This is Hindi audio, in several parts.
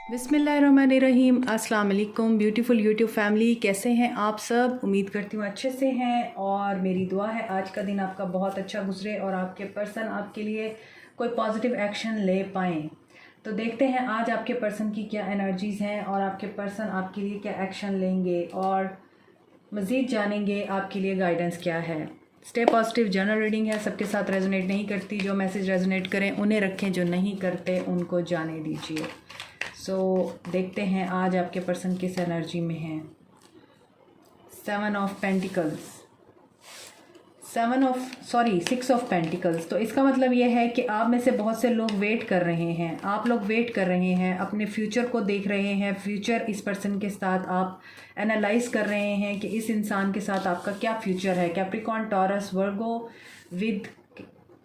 बिस्मिल्लाहिर्रहमानिर्रहीम। अस्सलाम वालेकुम ब्यूटीफुल यूट्यूब फैमिली, कैसे हैं आप सब? उम्मीद करती हूँ अच्छे से हैं और मेरी दुआ है आज का दिन आपका बहुत अच्छा गुजरे और आपके पर्सन आपके लिए कोई पॉजिटिव एक्शन ले पाएँ। तो देखते हैं आज आपके पर्सन की क्या एनर्जीज़ हैं और आपके पर्सन आपके लिए क्या एक्शन लेंगे और मज़ीद जानेंगे आपके लिए गाइडेंस क्या है। स्टे पॉजिटिव जनरल रीडिंग है, सबके साथ रेजोनेट नहीं करती। जो मैसेज रेजोनेट करें उन्हें रखें, जो नहीं करते उनको जाने दीजिए। देखते हैं आज आपके पर्सन किस एनर्जी में हैं। 7 ऑफ पेंटिकल्स, 6 ऑफ पेंटिकल्स। तो इसका मतलब ये है कि आप में से बहुत से लोग वेट कर रहे हैं, आप लोग वेट कर रहे हैं, अपने फ्यूचर को देख रहे हैं। फ्यूचर इस पर्सन के साथ आप एनालाइज कर रहे हैं कि इस इंसान के साथ आपका क्या फ्यूचर है। Capricorn, Taurus, Virgo with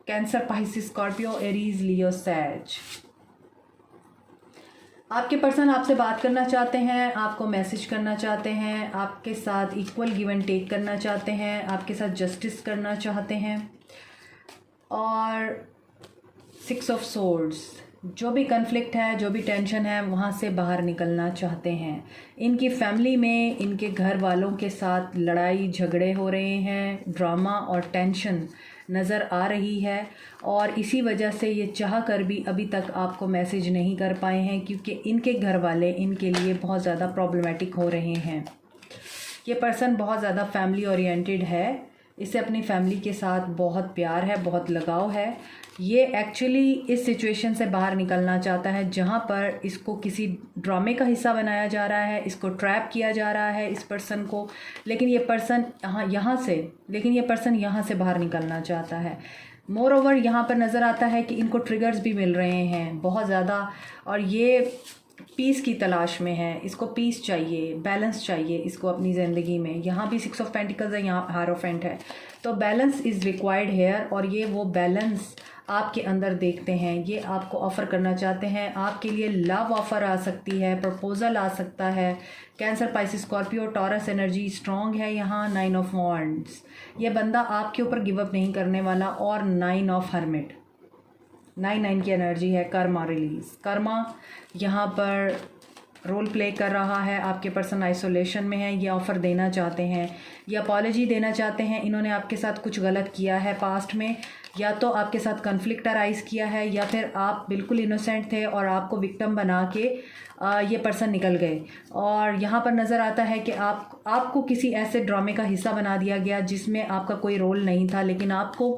Cancer, Pisces, Scorpio, Aries, Leo, Sag. आपके पर्सन आपसे बात करना चाहते हैं, आपको मैसेज करना चाहते हैं, आपके साथ इक्वल गिव एंड टेक करना चाहते हैं, आपके साथ जस्टिस करना चाहते हैं। और 6 ऑफ सोर्ड्स, जो भी कन्फ्लिक्ट है, जो भी टेंशन है, वहाँ से बाहर निकलना चाहते हैं। इनकी फैमिली में इनके घर वालों के साथ लड़ाई झगड़े हो रहे हैं, ड्रामा और टेंशन नज़र आ रही है और इसी वजह से ये चाह कर भी अभी तक आपको मैसेज नहीं कर पाए हैं क्योंकि इनके घर वाले इनके लिए बहुत ज़्यादा प्रॉब्लमेटिक हो रहे हैं। ये पर्सन बहुत ज़्यादा फैमिली ओरिएंटेड है, इसे अपनी फैमिली के साथ बहुत प्यार है, बहुत लगाव है। ये एक्चुअली इस सिचुएशन से बाहर निकलना चाहता है जहाँ पर इसको किसी ड्रामे का हिस्सा बनाया जा रहा है, इसको ट्रैप किया जा रहा है इस पर्सन को। लेकिन ये पर्सन यहाँ से बाहर निकलना चाहता है। मोर ओवर यहाँ पर नज़र आता है कि इनको ट्रिगर्स भी मिल रहे हैं बहुत ज़्यादा और ये पीस की तलाश में है। इसको पीस चाहिए, बैलेंस चाहिए इसको अपनी ज़िंदगी में। यहाँ भी 6 ऑफ पेंटिकल्स है, यहाँ हायरोफेंट है। तो बैलेंस इज़ रिक्वायर्ड हेयर और ये वो बैलेंस आपके अंदर देखते हैं। ये आपको ऑफ़र करना चाहते हैं, आपके लिए लव ऑफ़र आ सकती है, प्रपोज़ल आ सकता है। Cancer, Pisces, Scorpio, taurus energy strong है यहाँ। 9 ऑफ वॉन्ड्स, ये बंदा आपके ऊपर गिव अप नहीं करने वाला। और 9 ऑफ हर्मिट, 9 की एनर्जी है। कर्मा रिलीज, कर्मा यहाँ पर रोल प्ले कर रहा है। आपके पर्सन आइसोलेशन में है, ये ऑफ़र देना चाहते हैं, ये अपॉलॉजी देना चाहते हैं। इन्होंने आपके साथ कुछ गलत किया है पास्ट में, या तो आपके साथ कन्फ्लिक्ट अराइज किया है या फिर आप बिल्कुल इनोसेंट थे और आपको विक्टिम बना के ये पर्सन निकल गए। और यहाँ पर नज़र आता है कि आपको किसी ऐसे ड्रामे का हिस्सा बना दिया गया जिसमें आपका कोई रोल नहीं था, लेकिन आपको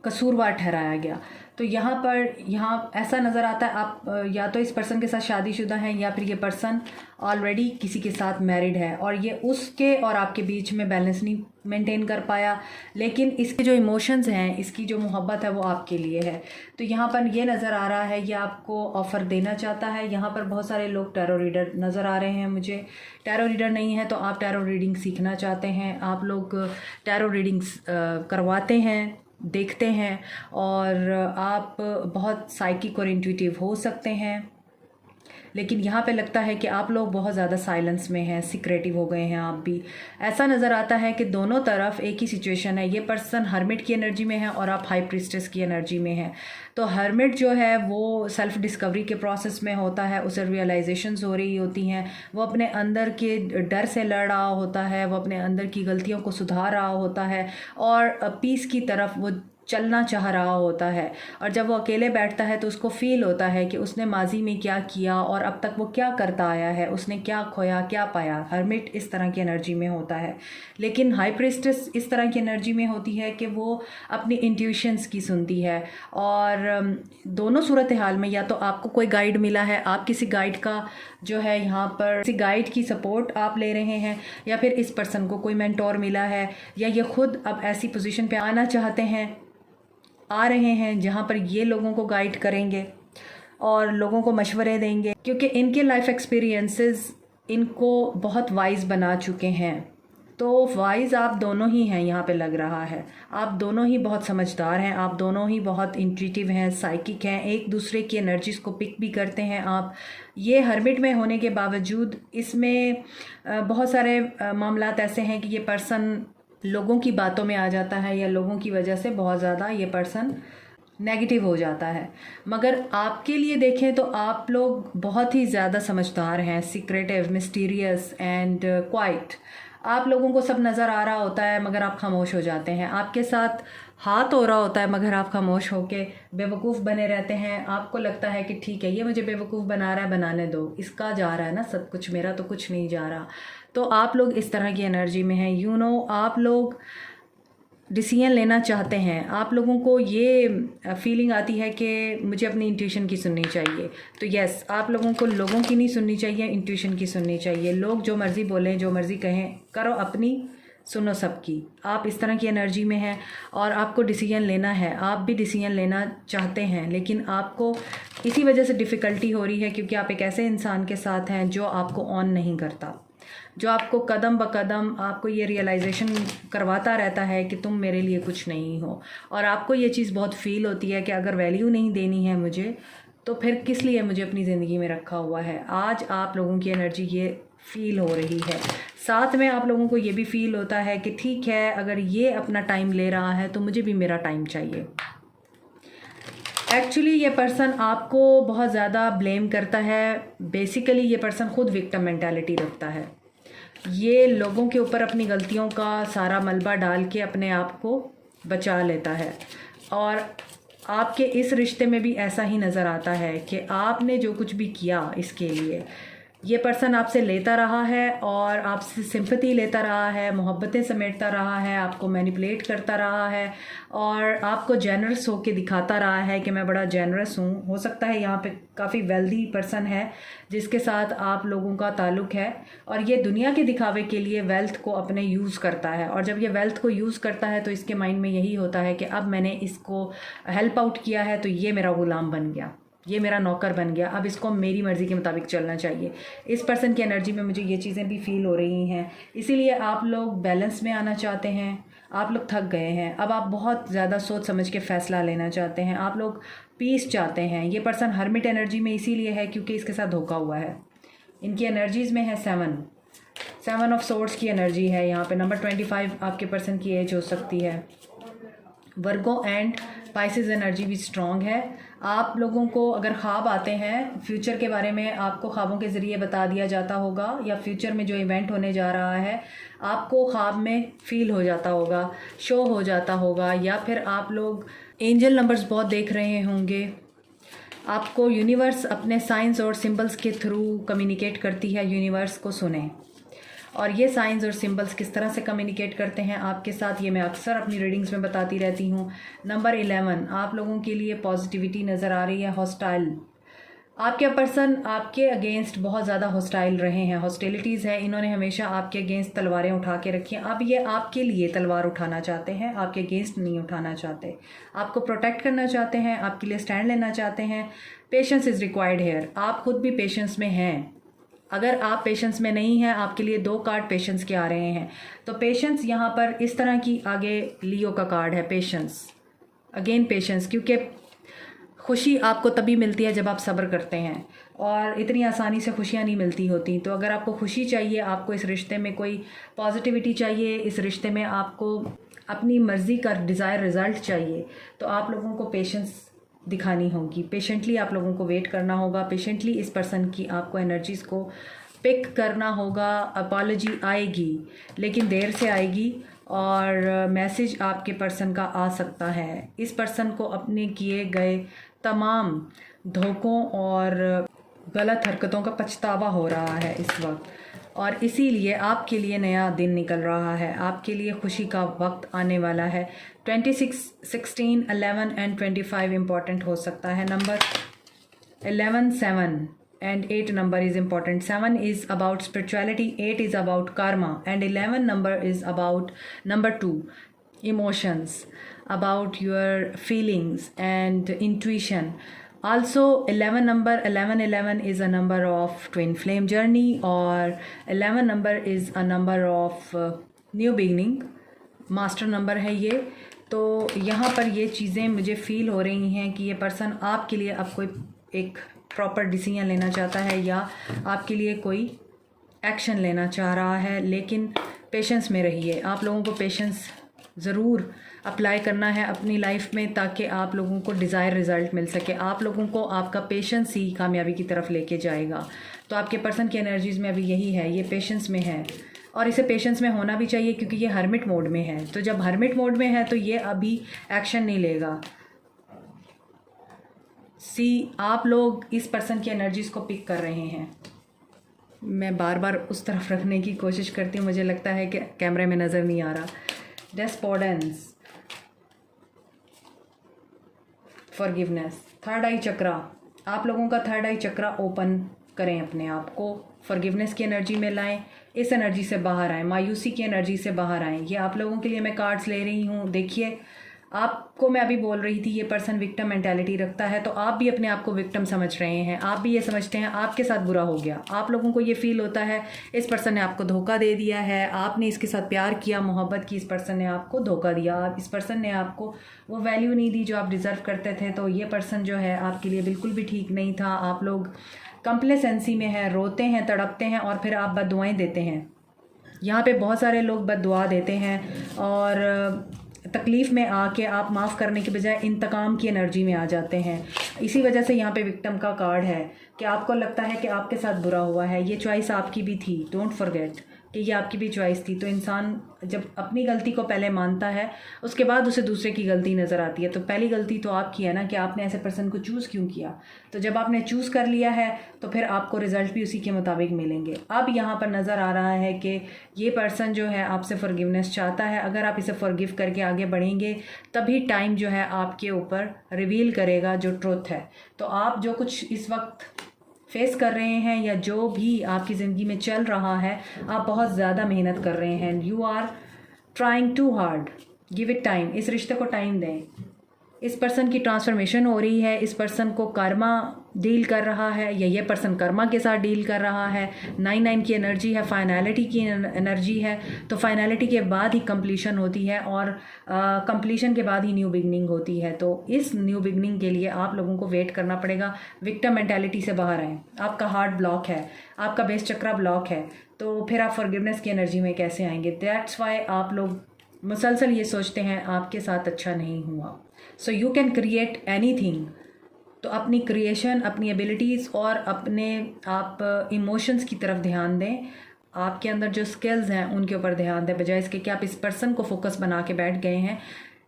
कसूरवार ठहराया गया। तो यहाँ ऐसा नज़र आता है आप या तो इस पर्सन के साथ शादीशुदा हैं या फिर ये पर्सन ऑलरेडी किसी के साथ मैरिड है और ये उसके और आपके बीच में बैलेंस नहीं मेंटेन कर पाया। लेकिन इसके जो इमोशंस हैं, इसकी जो मोहब्बत है वो आपके लिए है। तो यहाँ पर ये नज़र आ रहा है ये आपको ऑफ़र देना चाहता है। यहाँ पर बहुत सारे लोग टैरो रीडर नज़र आ रहे हैं मुझे। टैरो रीडर नहीं है तो आप टैरो रीडिंग सीखना चाहते हैं, आप लोग टैरो रीडिंग्स करवाते हैं, देखते हैं और आप बहुत साइकिक और इंट्यूटिव हो सकते हैं। लेकिन यहाँ पे लगता है कि आप लोग बहुत ज़्यादा साइलेंस में हैं, सीक्रेटिव हो गए हैं आप भी। ऐसा नज़र आता है कि दोनों तरफ एक ही सिचुएशन है। ये पर्सन हर्मिट की एनर्जी में है और आप हाई प्रीस्टेस की एनर्जी में हैं। तो हर्मिट जो है वो सेल्फ डिस्कवरी के प्रोसेस में होता है, उसे रियलाइजेशंस हो रही होती हैं, वो अपने अंदर के डर से लड़ रहा होता है, वो अपने अंदर की गलतियों को सुधार रहा होता है और पीस की तरफ वो चलना चाह रहा होता है। और जब वो अकेले बैठता है तो उसको फील होता है कि उसने माजी में क्या किया और अब तक वो क्या करता आया है, उसने क्या खोया क्या पाया। हर्मिट इस तरह की एनर्जी में होता है। लेकिन हाई प्रीस्टेस इस तरह की एनर्जी में होती है कि वो अपनी इंट्यूशंस की सुनती है। और दोनों सूरत हाल में या तो आपको कोई गाइड मिला है, आप किसी गाइड का जो है यहाँ पर किसी गाइड की सपोर्ट आप ले रहे हैं, या फिर इस पर्सन को कोई मेंटोर मिला है, या ये खुद अब ऐसी पोजीशन पे आना चाहते हैं, आ रहे हैं जहाँ पर ये लोगों को गाइड करेंगे और लोगों को मशवरे देंगे, क्योंकि इनके लाइफ एक्सपीरियंसेस इनको बहुत वाइज बना चुके हैं। तो वाइज आप दोनों ही हैं, यहाँ पे लग रहा है आप दोनों ही बहुत समझदार हैं, आप दोनों ही बहुत इंट्यूटिव हैं, साइकिक हैं, एक दूसरे की एनर्जीज़ को पिक भी करते हैं आप। ये हर्मिट में होने के बावजूद इसमें बहुत सारे मामलात ऐसे हैं कि ये पर्सन लोगों की बातों में आ जाता है या लोगों की वजह से बहुत ज़्यादा ये पर्सन नेगेटिव हो जाता है। मगर आपके लिए देखें तो आप लोग बहुत ही ज़्यादा समझदार हैं, सीक्रेटिव, मिस्टीरियस एंड क्वाइट। आप लोगों को सब नज़र आ रहा होता है मगर आप खामोश हो जाते हैं। आपके साथ हाथ हो रहा होता है मगर आप खामोश होके बेवकूफ़ बने रहते हैं। आपको लगता है कि ठीक है, ये मुझे बेवकूफ़ बना रहा है, बनाने दो, इसका जा रहा है ना सब कुछ, मेरा तो कुछ नहीं जा रहा। तो आप लोग इस तरह की एनर्जी में हैं। आप लोग डिसीजन लेना चाहते हैं। आप लोगों को ये फीलिंग आती है कि मुझे अपनी इंट्यूशन की सुननी चाहिए। तो यस, आप लोगों को लोगों की नहीं सुननी चाहिए, इंट्यूशन की सुननी चाहिए। लोग जो मर्ज़ी बोलें, जो मर्ज़ी कहें, करो अपनी, सुनो सबकी। आप इस तरह की एनर्जी में हैं और आपको डिसीजन लेना है। आप भी डिसीजन लेना चाहते हैं लेकिन आपको इसी वजह से डिफ़िकल्टी हो रही है क्योंकि आप एक ऐसे इंसान के साथ हैं जो आपको ऑन नहीं करता, जो आपको कदम ब कदम आपको ये रियलाइजेशन करवाता रहता है कि तुम मेरे लिए कुछ नहीं हो। और आपको ये चीज़ बहुत फ़ील होती है कि अगर वैल्यू नहीं देनी है मुझे तो फिर किस लिए मुझे अपनी ज़िंदगी में रखा हुआ है। आज आप लोगों की एनर्जी ये फ़ील हो रही है। साथ में आप लोगों को ये भी फ़ील होता है कि ठीक है, अगर ये अपना टाइम ले रहा है तो मुझे भी मेरा टाइम चाहिए। एक्चुअली ये पर्सन आपको बहुत ज़्यादा ब्लेम करता है। बेसिकली ये पर्सन खुद विक्टिम मेंटालिटी रखता है। ये लोगों के ऊपर अपनी गलतियों का सारा मलबा डाल के अपने आप को बचा लेता है। और आपके इस रिश्ते में भी ऐसा ही नज़र आता है कि आपने जो कुछ भी किया इसके लिए ये पर्सन आपसे लेता रहा है और आपसे सिंपैथी लेता रहा है, मोहब्बतें समेटता रहा है, आपको मैनिपुलेट करता रहा है और आपको जेनरस होके दिखाता रहा है कि मैं बड़ा जेनरस हूँ। हो सकता है यहाँ पे काफ़ी वेल्दी पर्सन है जिसके साथ आप लोगों का ताल्लुक़ है और ये दुनिया के दिखावे के लिए वेल्थ को अपने यूज़ करता है। और जब ये वेल्थ को यूज़ करता है तो इसके माइंड में यही होता है कि अब मैंने इसको हेल्प आउट किया है तो ये मेरा ग़ुलाम बन गया, ये मेरा नौकर बन गया, अब इसको मेरी मर्ज़ी के मुताबिक चलना चाहिए। इस पर्सन की एनर्जी में मुझे ये चीज़ें भी फ़ील हो रही हैं। इसीलिए आप लोग बैलेंस में आना चाहते हैं। आप लोग थक गए हैं, अब आप बहुत ज़्यादा सोच समझ के फ़ैसला लेना चाहते हैं। आप लोग पीस चाहते हैं। ये पर्सन हर्मिट एनर्जी में इसीलिए है क्योंकि इसके साथ धोखा हुआ है। इनकी एनर्जीज़ में है 7 ऑफ सोर्ड्स की एनर्जी है यहाँ पे। नंबर 25 आपके पर्सन की एज हो सकती है। वर्गो एंड पाइसेस एनर्जी भी स्ट्रॉन्ग है। आप लोगों को अगर ख्वाब आते हैं, फ्यूचर के बारे में आपको ख्वाबों के ज़रिए बता दिया जाता होगा या फ्यूचर में जो इवेंट होने जा रहा है आपको ख्वाब में फ़ील हो जाता होगा, शो हो जाता होगा, या फिर आप लोग एंजल नंबर्स बहुत देख रहे होंगे। आपको यूनिवर्स अपने साइंस और सिंबल्स के थ्रू कम्युनिकेट करती है। यूनिवर्स को सुने और ये साइंस और सिंबल्स किस तरह से कम्युनिकेट करते हैं आपके साथ, ये मैं अक्सर अपनी रीडिंग्स में बताती रहती हूँ। नंबर 11 आप लोगों के लिए पॉजिटिविटी नज़र आ रही है। हॉस्टाइल, आपके पर्सन आपके अगेंस्ट बहुत ज़्यादा हॉस्टाइल रहे हैं, हॉस्टिलिटीज़ है। इन्होंने हमेशा आपके अगेंस्ट तलवारें उठा के रखी हैं। अब ये आपके लिए तलवार उठाना चाहते हैं, आपके अगेंस्ट नहीं उठाना चाहते। आपको प्रोटेक्ट करना चाहते हैं, आपके लिए स्टैंड लेना चाहते हैं। Patience is required here. आप खुद भी पेशेंस में हैं। अगर आप पेशेंस में नहीं हैं, आपके लिए 2 कार्ड पेशेंस के आ रहे हैं। तो पेशेंस यहाँ पर इस तरह की, आगे लियो का कार्ड है, पेशेंस, अगेन पेशेंस, क्योंकि खुशी आपको तभी मिलती है जब आप सब्र करते हैं और इतनी आसानी से खुशियाँ नहीं मिलती होती। तो अगर आपको खुशी चाहिए, आपको इस रिश्ते में कोई पॉजिटिविटी चाहिए, इस रिश्ते में आपको अपनी मर्ज़ी का डिज़ायर रिज़ल्ट चाहिए, तो आप लोगों को पेशेंस दिखानी होगी। पेशेंटली आप लोगों को वेट करना होगा। पेशेंटली इस पर्सन की आपको एनर्जीज़ को पिक करना होगा। अपॉलॉजी आएगी लेकिन देर से आएगी और मैसेज आपके पर्सन का आ सकता है। इस पर्सन को अपने किए गए तमाम धोखों और गलत हरकतों का पछतावा हो रहा है इस वक्त और इसीलिए आपके लिए नया दिन निकल रहा है। आपके लिए खुशी का वक्त आने वाला है। 26, 16, 11 एंड 25 इम्पॉर्टेंट हो सकता है। Number 11, 7 and 8 number is important. 7 is about spirituality, 8 is about karma, and 11 number is about number 2, emotions, about your feelings and intuition. Also 11 is a number of twin flame journey, or 11 number is a number of new beginning, master number है ये। तो यहाँ पर ये चीज़ें मुझे फ़ील हो रही हैं कि ये पर्सन आपके लिए अब कोई एक प्रॉपर डिसीजन लेना चाहता है या आपके लिए कोई एक्शन लेना चाह रहा है, लेकिन पेशेंस में रहिए। आप लोगों को पेशेंस ज़रूर अप्लाई करना है अपनी लाइफ में, ताकि आप लोगों को डिज़ायर रिज़ल्ट मिल सके। आप लोगों को आपका पेशेंस ही कामयाबी की तरफ लेके जाएगा। तो आपके पर्सन की एनर्जीज़ में अभी यही है, ये पेशेंस में है, और इसे पेशेंस में होना भी चाहिए क्योंकि ये हर्मिट मोड में है। तो जब हर्मिट मोड में है तो ये अभी एक्शन नहीं लेगा। आप लोग इस पर्सन की एनर्जीज़ को पिक कर रहे हैं। मैं बार बार उस तरफ रखने की कोशिश करती हूँ, मुझे लगता है कि कैमरे में नज़र नहीं आ रहा। डेस्पोडेंस, फॉरगिवनेस, थर्ड आई चक्रा। आप लोगों का थर्ड आई चक्रा ओपन करें, अपने आप को फॉरगिवनेस की एनर्जी में लाएं, इस एनर्जी से बाहर आएँ, मायूसी की एनर्जी से बाहर आएँ। ये आप लोगों के लिए मैं कार्ड्स ले रही हूँ। देखिए, आपको मैं अभी बोल रही थी ये पर्सन विक्टिम मेंटालिटी रखता है, तो आप भी अपने आप को विक्टिम समझ रहे हैं। आप भी ये समझते हैं आपके साथ बुरा हो गया। आप लोगों को ये फील होता है इस पर्सन ने आपको धोखा दे दिया है, आपने इसके साथ प्यार किया, मोहब्बत की, इस पर्सन ने आपको धोखा दिया, इस पर्सन ने आपको वो वैल्यू नहीं दी जो आप डिज़र्व करते थे। तो ये पर्सन जो है आपके लिए बिल्कुल भी ठीक नहीं था। आप लोग कंप्लेसेंसी में हैं, रोते हैं, तड़पते हैं और फिर आप बद्दुआएं देते हैं। यहाँ पे बहुत सारे लोग बद्दुआ देते हैं और तकलीफ़ में आके आप माफ़ करने के बजाय इंतकाम की एनर्जी में आ जाते हैं। इसी वजह से यहाँ पे विक्टिम का कार्ड है कि आपको लगता है कि आपके साथ बुरा हुआ है। ये चॉइस आपकी भी थी, डोंट फॉरगेट कि ये आपकी भी चॉइस थी। तो इंसान जब अपनी गलती को पहले मानता है, उसके बाद उसे दूसरे की गलती नज़र आती है। तो पहली गलती तो आपकी है ना कि आपने ऐसे पर्सन को चूज़ क्यों किया। तो जब आपने चूज़ कर लिया है तो फिर आपको रिज़ल्ट भी उसी के मुताबिक मिलेंगे। अब यहाँ पर नज़र आ रहा है कि ये पर्सन जो है आपसे फॉरगिवनेस चाहता है। अगर आप इसे फॉरगिव करके आगे बढ़ेंगे तभी टाइम जो है आपके ऊपर रिवील करेगा जो ट्रुथ है। तो आप जो कुछ इस वक्त फेस कर रहे हैं या जो भी आपकी ज़िंदगी में चल रहा है, आप बहुत ज़्यादा मेहनत कर रहे हैं। You are trying to hard, give it time. इस रिश्ते को टाइम दें। इस पर्सन की ट्रांसफॉर्मेशन हो रही है, इस पर्सन को कर्मा डील कर रहा है या ये पर्सन कर्मा के साथ डील कर रहा है। 9 की एनर्जी है, फाइनलिटी की एनर्जी है। तो फाइनलिटी के बाद ही कंप्लीशन होती है और कंप्लीशन के बाद ही न्यू बिगनिंग होती है। तो इस न्यू बिगनिंग के लिए आप लोगों को वेट करना पड़ेगा। विक्टिम मेंटालिटी से बाहर आएँ। आपका हार्ट ब्लॉक है, आपका बेस चक्रा ब्लॉक है, तो फिर आप फॉरगिवनेस की एनर्जी में कैसे आएंगे। दैट्स वाई आप लोग मुसलसल ये सोचते हैं आपके साथ अच्छा नहीं हुआ। So you can create anything. तो अपनी क्रिएशन, अपनी एबिलिटीज़ और अपने आप इमोशंस की तरफ ध्यान दें। आपके अंदर जो स्किल्स हैं उनके ऊपर ध्यान दें, बजाय इसके कि आप इस पर्सन को फोकस बना के बैठ गए हैं।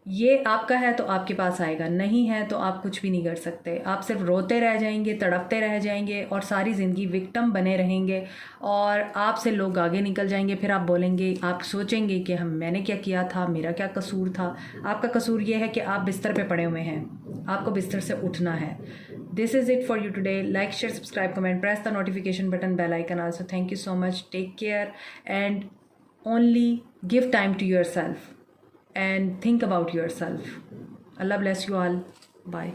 ये आपका है तो आपके पास आएगा, नहीं है तो आप कुछ भी नहीं कर सकते। आप सिर्फ रोते रह जाएंगे, तड़पते रह जाएंगे और सारी ज़िंदगी विक्टिम बने रहेंगे और आपसे लोग आगे निकल जाएंगे। फिर आप बोलेंगे, आप सोचेंगे कि मैंने क्या किया था, मेरा क्या कसूर था। आपका कसूर ये है कि आप बिस्तर पे पड़े हुए हैं, आपको बिस्तर से उठना है। This is it for you today. Like, share, subscribe, comment, press the notification button, bell icon also. Thank you so much. Take care and only give time to yourself and think about yourself. Allah bless you all. Bye.